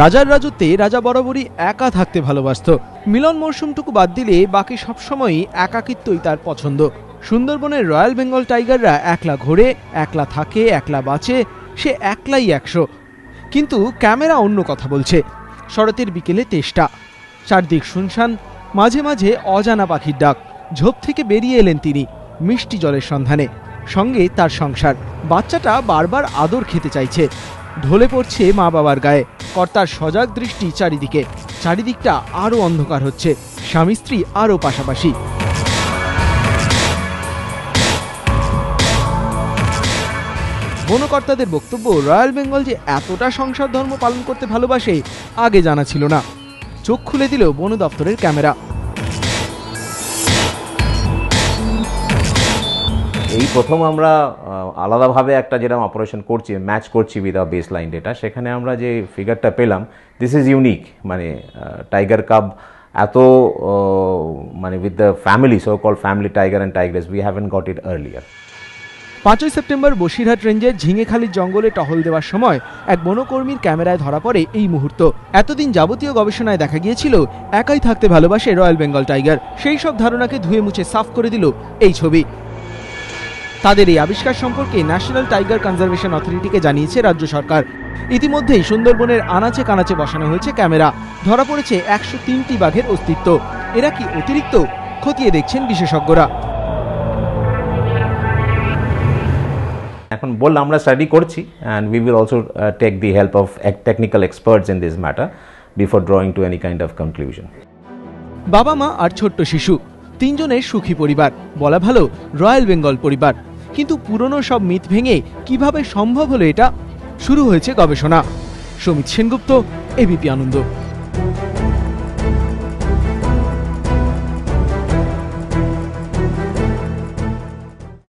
রাজার রাজত্বে রাজা বরাবরই একা থাকতে ভালোবাসত। মিলন মরশুমটুকু বাদ দিলে বাকি সবসময়ই একাকিত্বই তার পছন্দ। সুন্দরবনের রয়্যাল বেঙ্গল টাইগাররা একলা ঘোরে, একলা থাকে, একলা বাঁচে, সে একলাই 100। কিন্তু ক্যামেরা অন্য কথা বলছে। শরতের বিকেলে তেষ্টা, চারদিক শুনশান, মাঝে মাঝে অজানা পাখির ডাক। ঝোপ থেকে বেরিয়ে এলেন তিনি মিষ্টি জলের সন্ধানে, সঙ্গে তার সংসার। বাচ্চাটা বারবার আদর খেতে চাইছে। ঢলে পড়ছে মা বাবার গায়ে। কর্তার সজাগ দৃষ্টি চারিদিকে। চারিদিকটা আরো অন্ধকার হচ্ছে, স্বামী স্ত্রী আরো পাশাপাশি। বনকর্তাদের বক্তব্য, রয়্যাল বেঙ্গল যে এতটা সংসার ধর্ম পালন করতে ভালোবাসে আগে জানা ছিল না। চোখ খুলে দিল বন দপ্তরের ক্যামেরা। এই প্রথম আমরা আলাদাভাবে একটা যেরকম অপারেশন করছি, ম্যাচ করছি with a base line data, সেখানে আমরা যে ফিগারটা পেলাম, দিস ইজ ইউনিক। মানে টাইগার কাব এত মানে with the family, so call family tiger and tigress, we haven't got it earlier. 5ই সেপ্টেম্বর বসিরহাট রেঞ্জের ঝিঙেখালির জঙ্গলে টহল দেওয়ার সময় এক বনকর্মীর ক্যামেরায় ধরা পড়ে এই মুহূর্ত। এতদিন যাবতীয় গবেষণায় দেখা গিয়েছিল একাই থাকতে ভালোবাসে রয়্যাল বেঙ্গল টাইগার। সেই সব ধারণাকে ধুয়ে মুছে সাফ করে দিল এই ছবি। তাদের এই আবিষ্কার সম্পর্কে ন্যাশনাল টাইগার কনজারভেশন অথরিটিকে জানিয়েছে রাজ্য সরকার। ইতিমধ্যেই সুন্দরবনের আনাচে কানাচে বসানো হয়েছে ক্যামেরা। ধরা পড়েছে 103টি বাঘের অস্তিত্ব। এরা কি অতিরিক্ত? খতিয়ে দেখছেন বিশেষজ্ঞরা। এখন বললাম আমরা স্টাডি করছি, and we will also take the help of technical experts in this matter before drawing to any kind of conclusion. বাবা মা আর ছোট্ট শিশু, 3 জনের সুখী পরিবার, বলা ভালো রয়্যাল বেঙ্গল পরিবার। কিন্তু পুরনো সব মিথ ভেঙে কিভাবে সম্ভব হলো এটা? শুরু হয়েছে গবেষণা। সমিত সেনগুপ্ত, এবিপি আনন্দ।